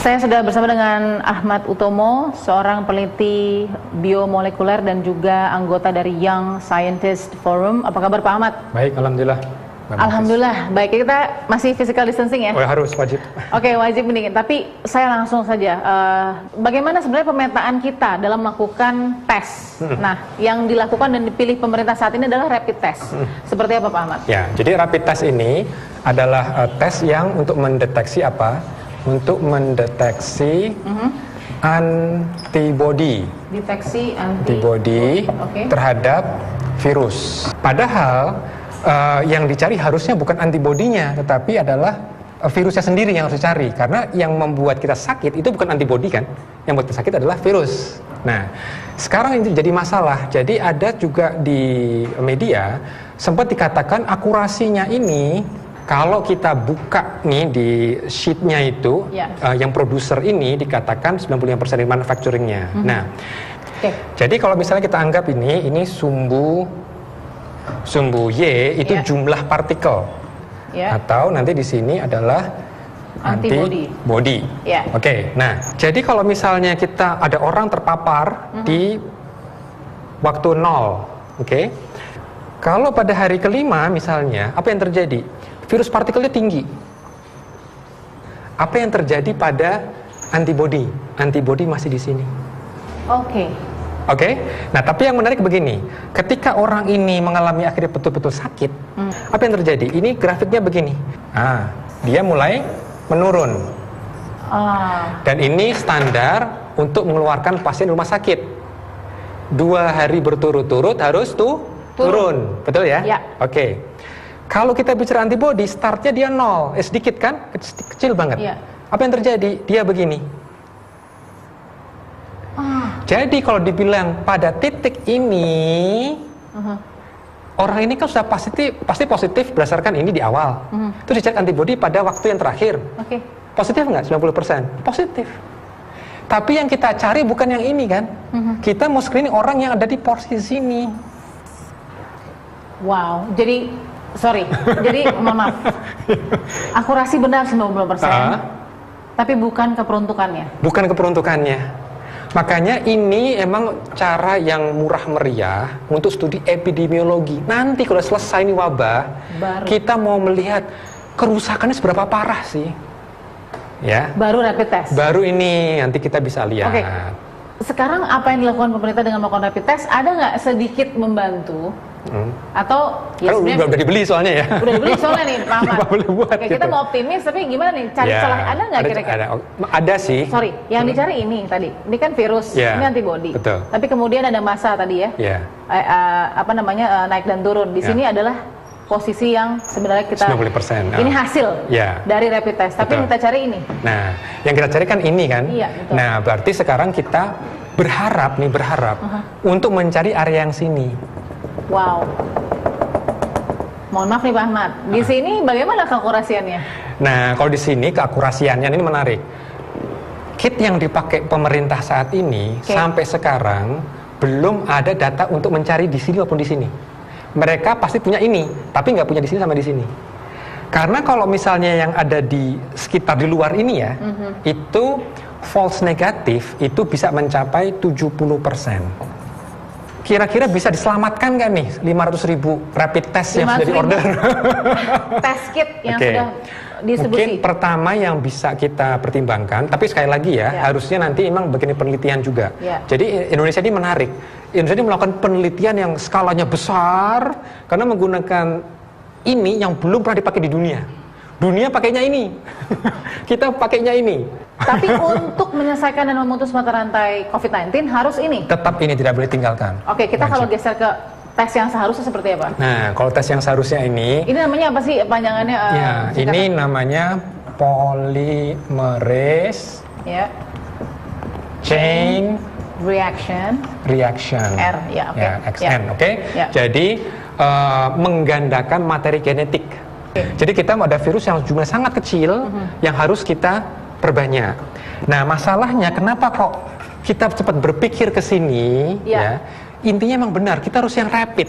Saya sudah bersama dengan Ahmad Utomo, seorang peneliti biomolekuler dan juga anggota dari Young Scientist Forum. Apa kabar Pak Ahmad? Baik, alhamdulillah. Alhamdulillah, baik. Kita masih physical distancing ya? Oh, harus, wajib. Oke, wajib mendingin. Tapi saya langsung saja, bagaimana sebenarnya pemetaan kita dalam melakukan tes? Nah, yang dilakukan dan dipilih pemerintah saat ini adalah rapid test. Seperti apa Pak Ahmad? Ya, jadi rapid test ini adalah tes yang untuk mendeteksi apa? Untuk mendeteksi antibody. Deteksi antibody terhadap virus. Padahal yang dicari harusnya bukan antibodinya, tetapi adalah virusnya sendiri yang harus dicari. Karena yang membuat kita sakit itu bukan antibody kan, yang membuat kita sakit adalah virus. Nah, sekarang ini jadi masalah. Jadi ada juga di media sempat dikatakan akurasinya ini, kalau kita buka nih di sheetnya itu, yang produser ini dikatakan 95% dari manufacturingnya. Nah, jadi kalau misalnya kita anggap ini sumbu Y itu jumlah partikel, atau nanti di sini adalah antibody. Oke, nah jadi kalau misalnya kita ada orang terpapar di waktu 0, kalau pada hari kelima misalnya, apa yang terjadi? Virus partikelnya tinggi. Apa yang terjadi pada antibody? Antibody masih di sini. Oke. Nah, tapi yang menarik begini, ketika orang ini mengalami akhirnya betul-betul sakit, apa yang terjadi? Ini grafiknya begini. Dia mulai menurun. Dan ini standar untuk mengeluarkan pasien rumah sakit. 2 hari berturut-turut harus turun. Betul ya? Oke. Kalau kita bicara antibody, startnya dia 0, sedikit kan? Kecil banget. Apa yang terjadi? Dia begini. Jadi kalau dibilang pada titik ini, orang ini kan sudah pasti positif berdasarkan ini di awal. Terus dicek antibody pada waktu yang terakhir. Positif nggak? 90%? Positif. Tapi yang kita cari bukan yang ini kan? Kita mau screening orang yang ada di posisi sini. Wow, jadi mohon maaf, akurasi benar 90%, tapi bukan keperuntukannya. Bukan keperuntukannya. Makanya ini emang cara yang murah meriah untuk studi epidemiologi. Nanti kalau selesai ini wabah, kita mau melihat kerusakannya seberapa parah sih. Ya. Baru rapid test. Baru ini nanti kita bisa lihat. Sekarang apa yang dilakukan pemerintah dengan melakukan rapid test? Ada nggak sedikit membantu? Atau udah dibeli soalnya ya. Udah dibeli soalnya nih, Pak Ahmad. Gitu. Kita mau optimis, tapi gimana nih? Cari celah ada nggak kira-kira? Ada sih. Yang dicari ini tadi. Ini kan virus, ini antibody. Betul. Tapi kemudian ada massa tadi ya. Naik dan turun. Di sini adalah posisi yang sebenarnya kita 90%. Ini hasil dari rapid test. Tapi yang kita cari ini. Nah, yang kita cari kan ini kan. Nah, berarti sekarang kita berharap untuk mencari area yang sini. Wow. Mohon maaf nih Pak Ahmad. Di sini bagaimana keakurasiannya? Nah, kalau di sini keakurasiannya ini menarik. Kit yang dipakai pemerintah saat ini sampai sekarang belum ada data untuk mencari di sini maupun di sini. Mereka pasti punya ini, tapi nggak punya di sini sama di sini. Karena kalau misalnya yang ada di sekitar di luar ini ya, itu false negatif itu bisa mencapai 70%. Kira-kira bisa diselamatkan nggak nih 500.000 rapid test yang sudah diorder? Test kit yang sudah distribusi. Mungkin pertama yang bisa kita pertimbangkan, tapi sekali lagi harusnya nanti memang begini penelitian juga. Jadi Indonesia ini menarik. Indonesia ini melakukan penelitian yang skalanya besar karena menggunakan ini yang belum pernah dipakai di dunia. Dunia pakainya ini, kita pakainya ini. Tapi untuk menyelesaikan dan memutus mata rantai COVID-19 harus ini? Tetap ini, tidak boleh tinggalkan. Oke, kita kalau geser ke tes yang seharusnya seperti apa? Nah, kalau tes yang seharusnya ini namanya apa sih panjangannya? Ini namanya polymerase chain reaction. R, XN, Jadi menggandakan materi genetik. Jadi kita ada virus yang jumlah sangat kecil yang harus kita perbanyak. Nah, masalahnya kenapa kok kita cepat berpikir ke sini intinya memang benar, kita harus yang rapid.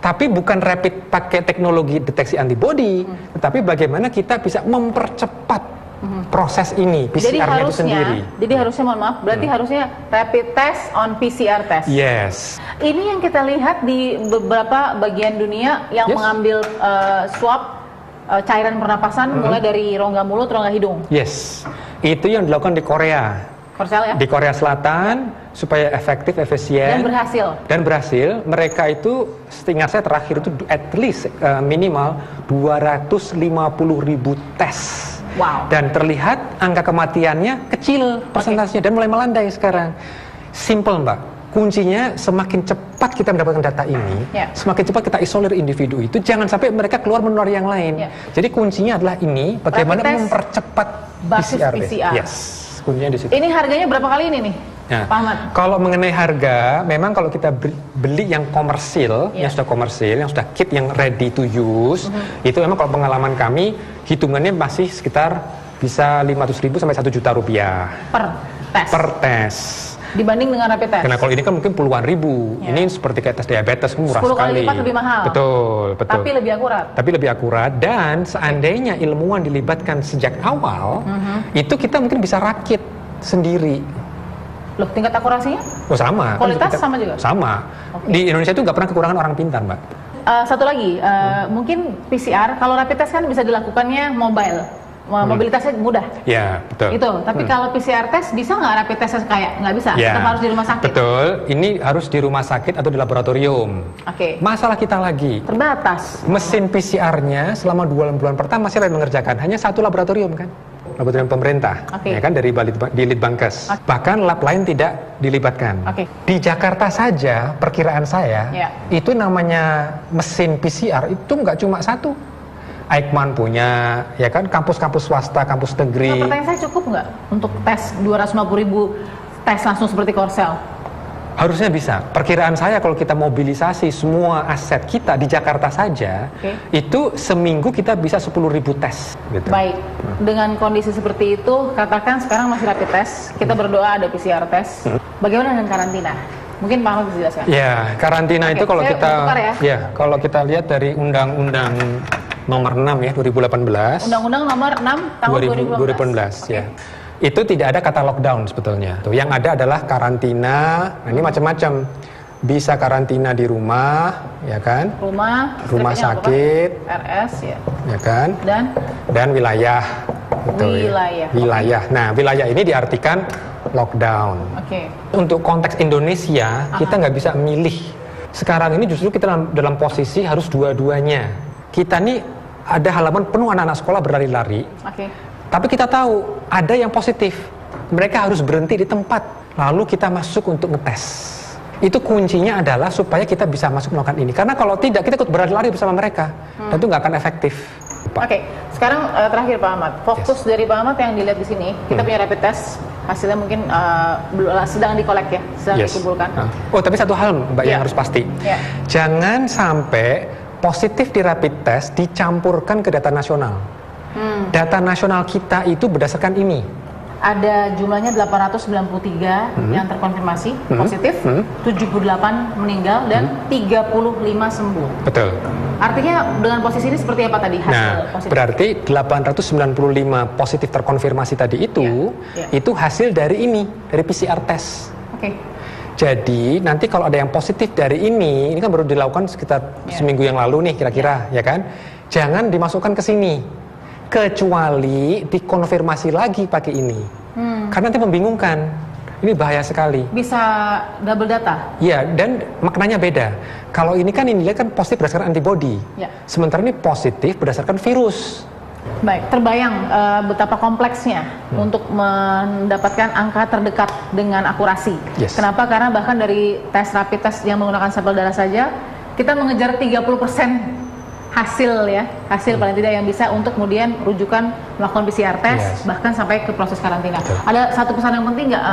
Tapi bukan rapid pakai teknologi deteksi antibody, tetapi bagaimana kita bisa mempercepat proses ini PCR-nya itu sendiri. Jadi harusnya, mohon maaf, berarti harusnya rapid test on PCR test. Yes. Ini yang kita lihat di beberapa bagian dunia yang mengambil swab cairan pernapasan mulai dari rongga mulut, rongga hidung. Yes. Itu yang dilakukan di Korea. Korsel ya? Di Korea Selatan supaya efektif, efisien. Dan berhasil. Mereka itu, seingat saya terakhir itu at least minimal 250.000 tes. Wow. Dan terlihat angka kematiannya kecil persentasenya dan mulai melandai sekarang. Simple, Mbak. Kuncinya semakin cepat kita mendapatkan data ini, semakin cepat kita isolir individu itu, jangan sampai mereka keluar menulari yang lain. Jadi kuncinya adalah ini, bagaimana mempercepat PCR. Yes. Kuncinya di situ. Ini harganya berapa kali ini nih, Pak Ahmad? Kalau mengenai harga, memang kalau kita beli yang komersil, yang sudah komersil, yang sudah kit, yang ready to use, itu memang kalau pengalaman kami, hitungannya masih sekitar bisa 500.000 sampai 1 juta rupiah per tes. Dibanding dengan rapid test. Karena kalau ini kan mungkin puluhan ribu. Ini seperti kayak tes diabetes, murah 10 sekali. 10 kali lipat lebih mahal. Betul. Tapi lebih akurat. Dan seandainya ilmuwan dilibatkan sejak awal, itu kita mungkin bisa rakit sendiri. Loh, tingkat akurasinya? Oh, sama. Kualitas sama juga? Sama. Di Indonesia itu nggak pernah kekurangan orang pintar, Mbak. Satu lagi, mungkin PCR, kalau rapid test kan bisa dilakukannya mobile. Mobilitasnya mudah. Ya, betul. Itu. Tapi kalau PCR test bisa nggak rapid test kayak nggak bisa? Tetap harus di rumah sakit. Betul. Ini harus di rumah sakit atau di laboratorium. Masalah kita lagi. Terbatas. Mesin PCR-nya selama 2 bulan pertama masih mengerjakan hanya 1 laboratorium kan? Laboratorium pemerintah, ya kan, dari di Litbangkes. Bahkan lab lain tidak dilibatkan. Di Jakarta saja, perkiraan saya, itu namanya mesin PCR itu nggak cuma 1. Eijkman punya, ya kan, kampus-kampus swasta, kampus negeri. Pertanyaan saya, cukup nggak untuk tes 250.000 tes langsung seperti Korsel? Harusnya bisa. Perkiraan saya kalau kita mobilisasi semua aset kita di Jakarta saja, itu seminggu kita bisa 10.000 tes. Gitu. Baik, dengan kondisi seperti itu, katakan sekarang masih rapid test, kita berdoa ada PCR test. Bagaimana dengan karantina? Mungkin Pak Ahmad bisa jelaskan. Ya, karantina itu kalau kita, kalau kita lihat dari Undang-Undang Nomor 6 ya 2018. Undang-Undang Nomor 6 tahun 2018. Ya. Itu tidak ada kata lockdown sebetulnya. Tuh, yang ada adalah karantina. Nah, ini macam-macam. Bisa karantina di rumah, ya kan? Rumah sakit, RS ya kan? Dan wilayah. Betul, wilayah. Nah, wilayah ini diartikan lockdown. Untuk konteks Indonesia, kita nggak bisa milih. Sekarang ini justru kita dalam posisi harus dua-duanya. Kita nih ada halaman penuh anak-anak sekolah berlari-lari. Tapi kita tahu ada yang positif. Mereka harus berhenti di tempat. Lalu kita masuk untuk ngetes. Itu kuncinya adalah supaya kita bisa masuk melakukan ini. Karena kalau tidak, kita ikut berlari bersama mereka. Dan itu nggak akan efektif. Sekarang terakhir Pak Ahmad. Fokus dari Pak Ahmad yang dilihat di sini, kita punya rapid test. Hasilnya mungkin sedang dikolek ya, sedang dikumpulkan. Oh, tapi satu hal Mbak yang harus pasti. Jangan sampai positif di rapid test dicampurkan ke data nasional. Data nasional kita itu berdasarkan ini. Ada jumlahnya 893 yang terkonfirmasi positif, 78 meninggal dan 35 sembuh. Betul. Artinya dengan posisi ini seperti apa tadi hasil positif? Berarti 895 positif terkonfirmasi tadi itu hasil dari ini, dari PCR test. Jadi nanti kalau ada yang positif dari ini kan baru dilakukan sekitar seminggu yang lalu nih kira-kira, ya kan? Jangan dimasukkan ke sini, kecuali dikonfirmasi lagi pakai ini, karena nanti membingungkan. Ini bahaya sekali. Bisa double data? Ya, dan maknanya beda. Kalau ini kan ini kan positif berdasarkan antibody, sementara ini positif berdasarkan virus. Baik, terbayang betapa kompleksnya untuk mendapatkan angka terdekat dengan akurasi. Kenapa? Karena bahkan dari tes rapid test yang menggunakan sampel darah saja, kita mengejar 30% hasil paling tidak yang bisa untuk kemudian rujukan melakukan PCR test, bahkan sampai ke proses karantina. Ada satu pesan yang penting nggak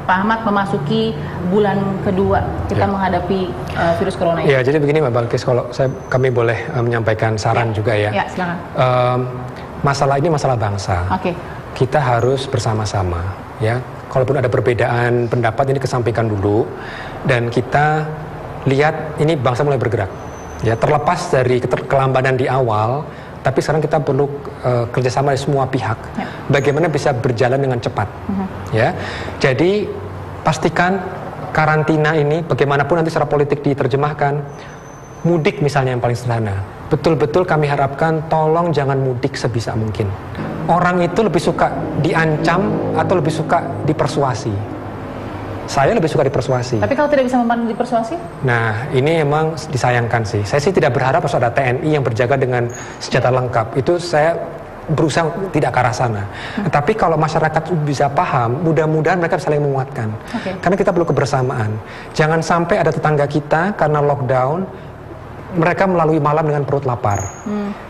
Pak Ahmad memasuki bulan kedua kita menghadapi virus corona ini? Ya, jadi begini Mbak Balkis, kalau kami boleh menyampaikan saran juga ya. Ya, silakan. Masalah ini masalah bangsa. Kita harus bersama-sama, ya. Kalaupun ada perbedaan pendapat ini kesampingkan dulu, dan kita lihat ini bangsa mulai bergerak. Ya, terlepas dari kelambanan di awal, tapi sekarang kita perlu kerjasama dari semua pihak. Bagaimana bisa berjalan dengan cepat. Ya, jadi pastikan karantina ini, bagaimanapun nanti secara politik diterjemahkan, mudik misalnya yang paling sederhana. Betul-betul kami harapkan tolong jangan mudik sebisa mungkin. Orang itu lebih suka diancam atau lebih suka dipersuasi. Saya lebih suka dipersuasi. Tapi kalau tidak bisa membantu dipersuasi? Nah, ini emang disayangkan sih. Saya sih tidak berharap harus ada TNI yang berjaga dengan senjata lengkap. Itu saya berusaha tidak ke arah sana. Tapi kalau masyarakat bisa paham, mudah-mudahan mereka saling menguatkan. Karena kita perlu kebersamaan. Jangan sampai ada tetangga kita karena lockdown, mereka melalui malam dengan perut lapar.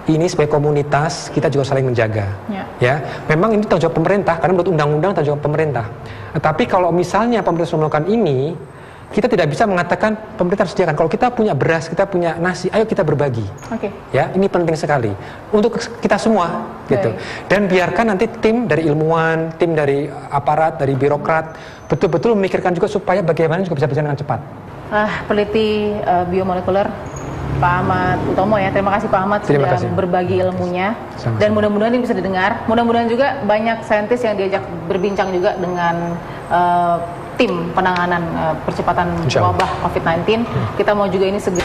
Ini sebagai komunitas kita juga saling menjaga. Ya, memang ini tanggung jawab pemerintah karena menurut undang-undang tanggung jawab pemerintah. Tapi kalau misalnya pemerintah sudah melakukan ini, kita tidak bisa mengatakan pemerintah harus sediakan. Kalau kita punya beras, kita punya nasi, ayo kita berbagi. Ya, ini penting sekali untuk kita semua, gitu. Dan biarkan nanti tim dari ilmuwan, tim dari aparat, dari birokrat betul-betul memikirkan juga supaya bagaimana juga bisa berjalan dengan cepat. Peneliti biomolekuler Pak Ahmad Utomo ya, terima kasih Pak Ahmad sudah berbagi ilmunya. Dan mudah-mudahan ini bisa didengar. Mudah-mudahan juga banyak saintis yang diajak berbincang juga dengan tim penanganan percepatan wabah COVID-19. Kita mau juga ini segera